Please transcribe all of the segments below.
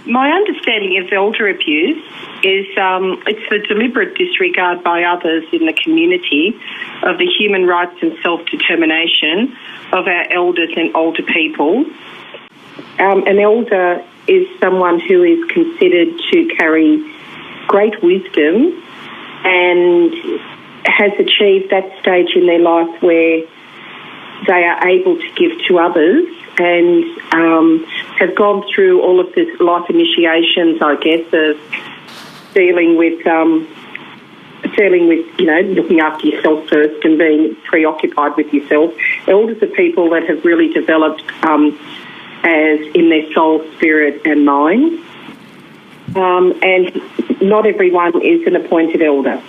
My understanding of elder abuse is it's the deliberate disregard by others in the community of the human rights and self-determination of our elders and older people. An elder is someone who is considered to carry great wisdom and has achieved that stage in their life where they are able to give to others and have gone through all of this life initiations, I guess, of dealing with, looking after yourself first and being preoccupied with yourself. Elders are people that have really developed as in their soul, spirit and mind. And not everyone is an appointed elder.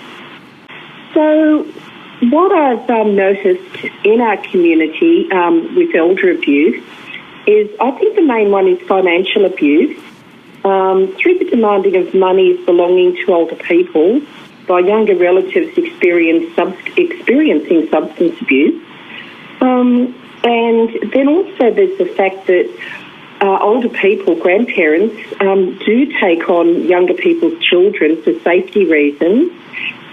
So what I've noticed in our community with elder abuse is I think the main one is financial abuse. Through the demanding of monies belonging to older people by younger relatives experiencing substance abuse. And then also there's the fact that older people, grandparents, do take on younger people's children for safety reasons,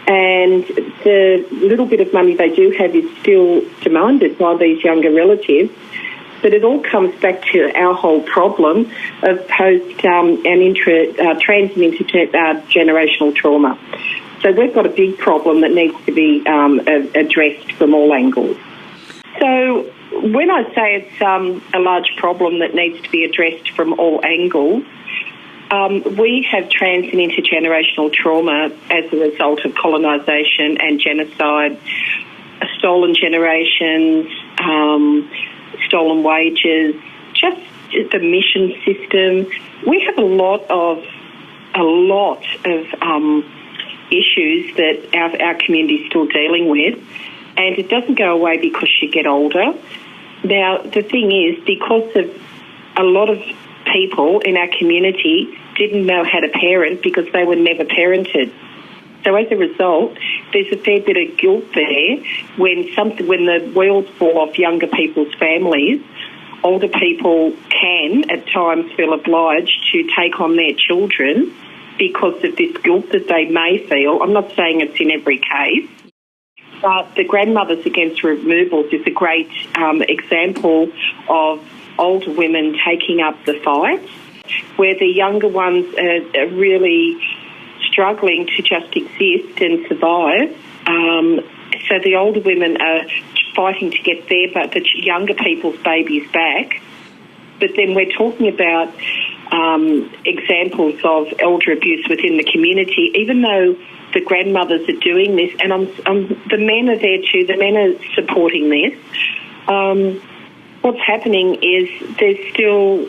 and the little bit of money they do have is still demanded by these younger relatives. But it all comes back to our whole problem of post and trans and intergenerational trauma. So we've got a big problem that needs to be addressed from all angles. So when I say it's a large problem that needs to be addressed from all angles, we have trans and intergenerational trauma as a result of colonisation and genocide, stolen generations, stolen wages, just the mission system. We have a lot of issues that our community is still dealing with, and it doesn't go away because you get older. Now, the thing is, because of a lot of people in our community didn't know how to parent because they were never parented. So as a result, there's a fair bit of guilt there when the wheels fall off younger people's families. Older people can at times feel obliged to take on their children because of this guilt that they may feel. I'm not saying it's in every case, but the Grandmothers Against Removals is a great example of older women taking up the fight, where the younger ones are really struggling to just exist and survive. So the older women are fighting to get the younger people's babies back. But then we're talking about examples of elder abuse within the community, even though the grandmothers are doing this, and the men are there too, the men are supporting this. What's happening is there's still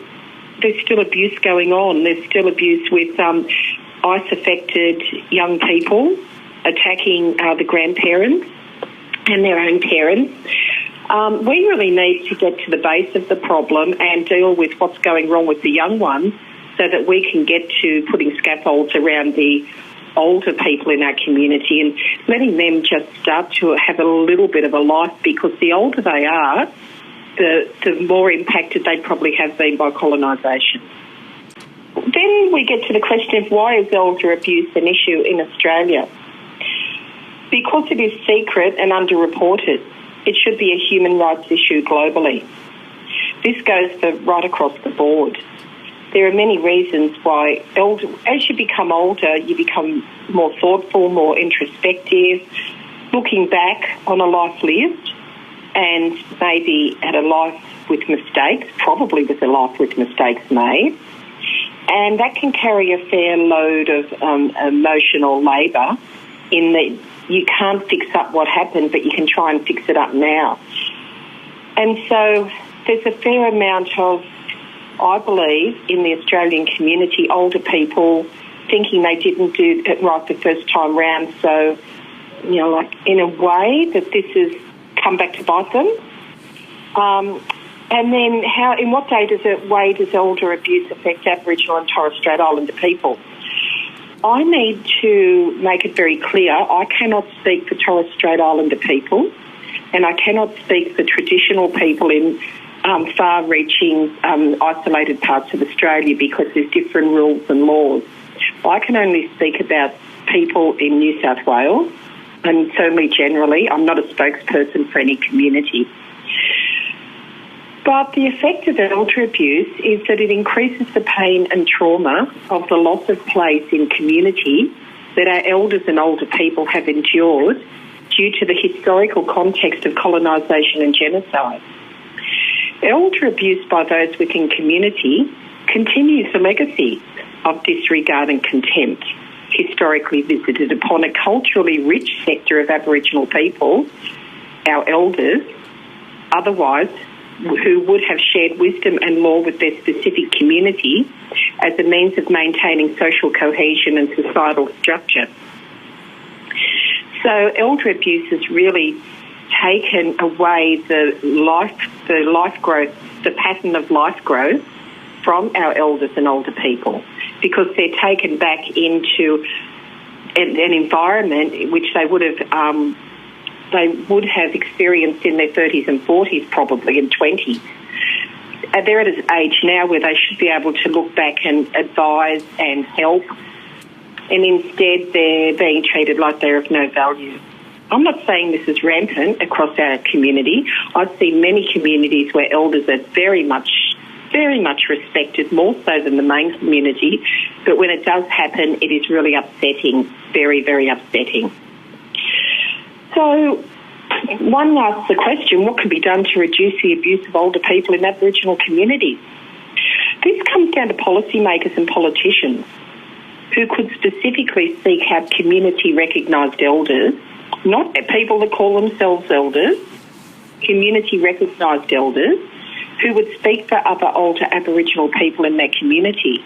abuse going on. There's still abuse with ICE-affected young people attacking the grandparents and their own parents. We really need to get to the base of the problem and deal with what's going wrong with the young ones so that we can get to putting scaffolds around the older people in our community and letting them just start to have a little bit of a life, because the older they are, the more impacted they probably have been by colonisation. Then we get to the question of why is elder abuse an issue in Australia? Because it is secret and underreported, it should be a human rights issue globally. This goes for right across the board. There are many reasons why as you become older, you become more thoughtful, more introspective, looking back on a life lived and maybe at a life with mistakes, probably with a life with mistakes made. And that can carry a fair load of emotional labour in that you can't fix up what happened, but you can try and fix it up now. And so there's a fair amount of, I believe, in the Australian community, older people thinking they didn't do it right the first time round. So, in a way that this has come back to bite them. And then in what way does elder abuse affect Aboriginal and Torres Strait Islander people? I need to make it very clear, I cannot speak for Torres Strait Islander people, and I cannot speak for traditional people in far-reaching isolated parts of Australia because there's different rules and laws. I can only speak about people in New South Wales, and certainly generally. I'm not a spokesperson for any community. But the effect of elder abuse is that it increases the pain and trauma of the loss of place in community that our elders and older people have endured due to the historical context of colonisation and genocide. Elder abuse by those within community continues the legacy of disregard and contempt historically visited upon a culturally rich sector of Aboriginal people, our elders, otherwise who would have shared wisdom and law with their specific community as a means of maintaining social cohesion and societal structure. So elder abuse has really taken away the life growth, the pattern of life growth from our elders and older people, because they're taken back into an environment which they would have experienced in their 30s and 40s probably and 20s. They're at an age now where they should be able to look back and advise and help, and instead they're being treated like they're of no value. I'm not saying this is rampant across our community. I see many communities where elders are very much respected, more so than the main community. But when it does happen, it is really upsetting, very, very upsetting. So one asks the question, what can be done to reduce the abuse of older people in Aboriginal communities? This comes down to policymakers and politicians who could specifically seek out community recognised elders, not people that call themselves elders, community recognised elders, who would speak for other older Aboriginal people in their community.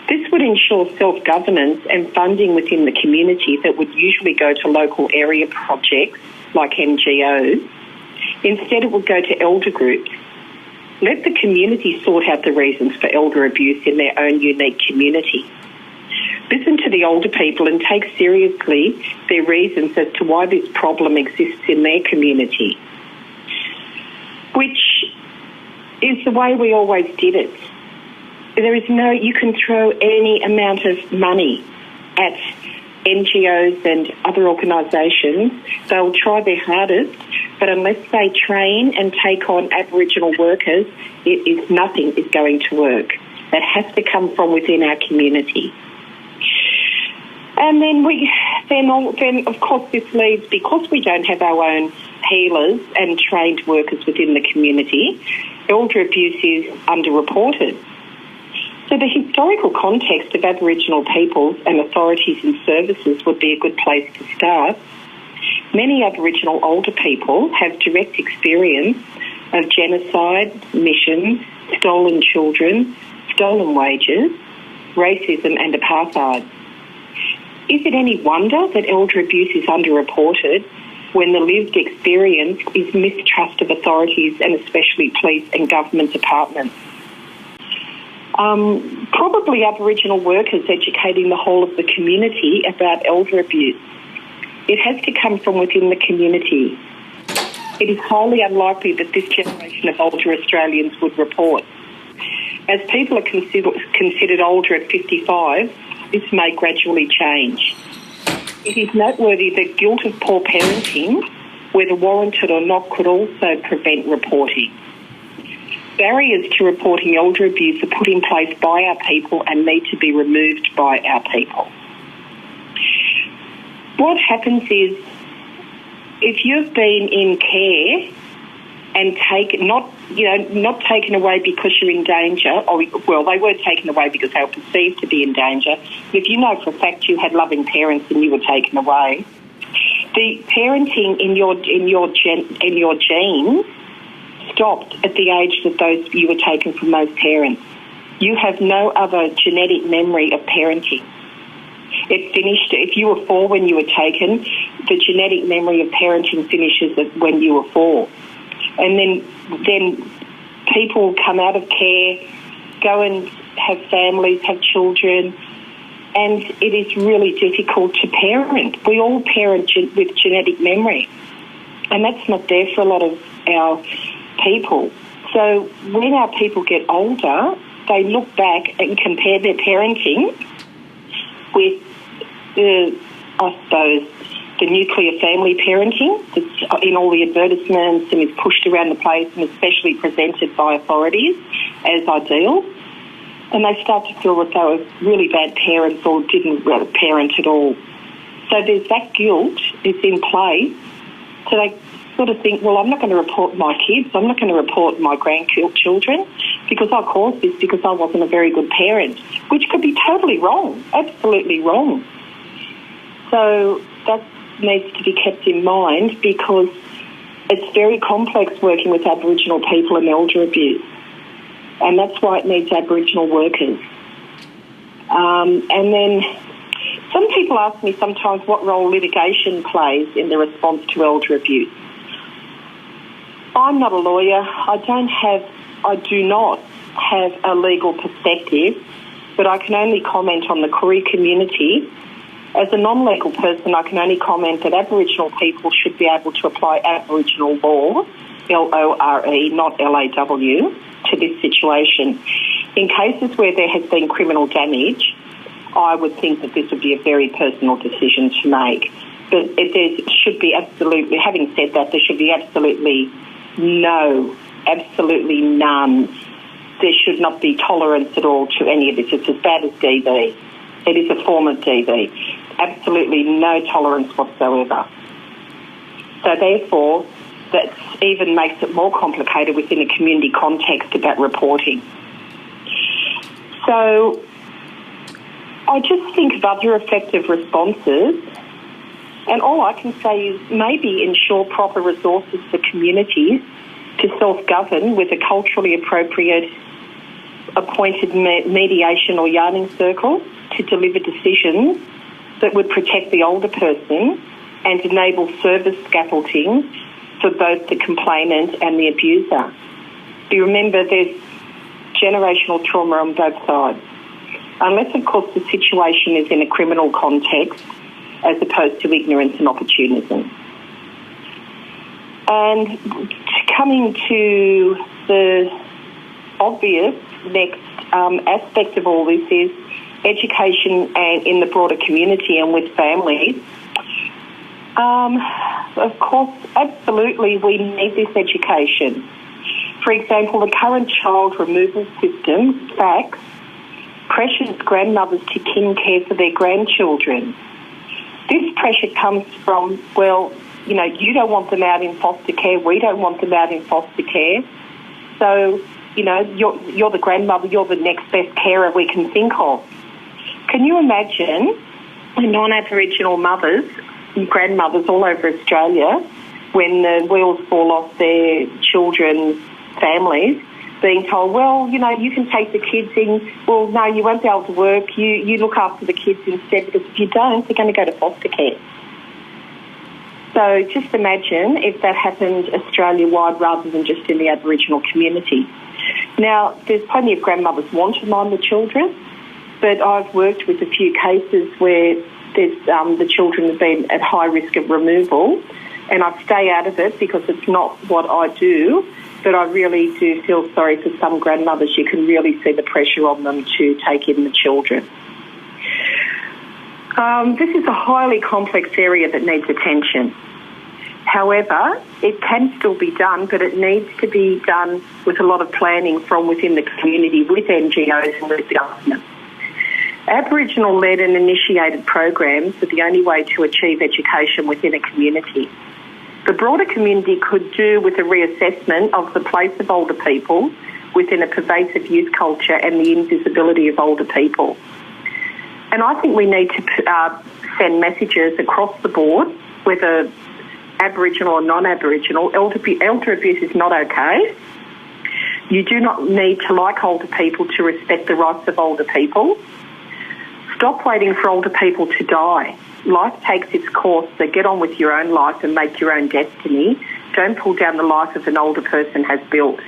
This would ensure self-governance and funding within the community that would usually go to local area projects like NGOs. Instead, it would go to elder groups. Let the community sort out the reasons for elder abuse in their own unique community. Listen to the older people and take seriously their reasons as to why this problem exists in their community, which is the way we always did it. You can throw any amount of money at NGOs and other organisations. They'll try their hardest, but unless they train and take on Aboriginal workers, nothing is going to work. That has to come from within our community. And then of course this leads, because we don't have our own healers and trained workers within the community, elder abuse is underreported. So the historical context of Aboriginal peoples and authorities and services would be a good place to start. Many Aboriginal older people have direct experience of genocide, missions, stolen children, stolen wages, racism and apartheid. Is it any wonder that elder abuse is underreported when the lived experience is mistrust of authorities and especially police and government departments? Probably Aboriginal workers educating the whole of the community about elder abuse. It has to come from within the community. It is highly unlikely that this generation of older Australians would report. As people are considered older at 55, this may gradually change. It is noteworthy that guilt of poor parenting, whether warranted or not, could also prevent reporting. Barriers to reporting elder abuse are put in place by our people and need to be removed by our people. What happens is, if you've been in care and not taken away because you're in danger, they were taken away because they were perceived to be in danger. If you know for a fact you had loving parents and you were taken away, the parenting in your genes stopped at the age that you were taken from those parents. You have no other genetic memory of parenting. It finished. If you were 4 when you were taken, the genetic memory of parenting finishes when you were 4. And then people come out of care, go and have families, have children, and it is really difficult to parent. We all parent with genetic memory, and that's not there for a lot of our people. So when our people get older, they look back and compare their parenting with the nuclear family parenting that's in all the advertisements and is pushed around the place and especially presented by authorities as ideal. And they start to feel that they were really bad parents or didn't parent at all. So there's that guilt is in play. So they sort of think, well, I'm not going to report my kids, I'm not going to report my grandchildren because I caused this because I wasn't a very good parent, which could be totally wrong, absolutely wrong. So that needs to be kept in mind because it's very complex working with Aboriginal people and elder abuse. And that's why it needs Aboriginal workers. And then some people ask me sometimes what role litigation plays in the response to elder abuse. I'm not a lawyer. I do not have a legal perspective, but I can only comment on the Koori community. As a non-legal person, I can only comment that Aboriginal people should be able to apply Aboriginal law, L-O-R-E, not L-A-W, to this situation. In cases where there has been criminal damage, I would think that this would be a very personal decision to make. But there should be absolutely, having said that, there should be absolutely none. There should not be tolerance at all to any of this. It's as bad as DV. It is a form of DV. Absolutely no tolerance whatsoever. So therefore, that even makes it more complicated within a community context about reporting. So I just think of other effective responses, and all I can say is maybe ensure proper resources for communities to self-govern with a culturally appropriate appointed mediation or yarning circle to deliver decisions that would protect the older person and enable service scaffolding for both the complainant and the abuser. You remember there's generational trauma on both sides. Unless, of course, the situation is in a criminal context as opposed to ignorance and opportunism. And coming to the obvious next aspect of all this is education and in the broader community and with families. Of course, absolutely, we need this education. For example, the current child removal system, FACS, pressures grandmothers to kin care for their grandchildren. This pressure comes from, well, you know, you don't want them out in foster care, we don't want them out in foster care. So, you know, you're the grandmother, you're the next best carer we can think of. Can you imagine non-Aboriginal mothers and grandmothers all over Australia, when the wheels fall off their children's families, being told, well, you know, you can take the kids in. Well, no, you won't be able to work. You look after the kids instead, because if you don't, they're going to go to foster care. So just imagine if that happened Australia-wide rather than just in the Aboriginal community. Now, there's plenty of grandmothers want to mind the children, but I've worked with a few cases where there's the children have been at high risk of removal, and I stay out of it because it's not what I do, but I really do feel sorry for some grandmothers. You can really see the pressure on them to take in the children. This is a highly complex area that needs attention. However, it can still be done, but it needs to be done with a lot of planning from within the community, with NGOs and with the government. Aboriginal-led and initiated programs are the only way to achieve education within a community. The broader community could do with a reassessment of the place of older people within a pervasive youth culture and the invisibility of older people. And I think we need to send messages across the board, whether Aboriginal or non-Aboriginal. Elder abuse is not okay. You do not need to like older people to respect the rights of older people. Stop waiting for older people to die. Life takes its course, so get on with your own life and make your own destiny. Don't pull down the life of an older person has built.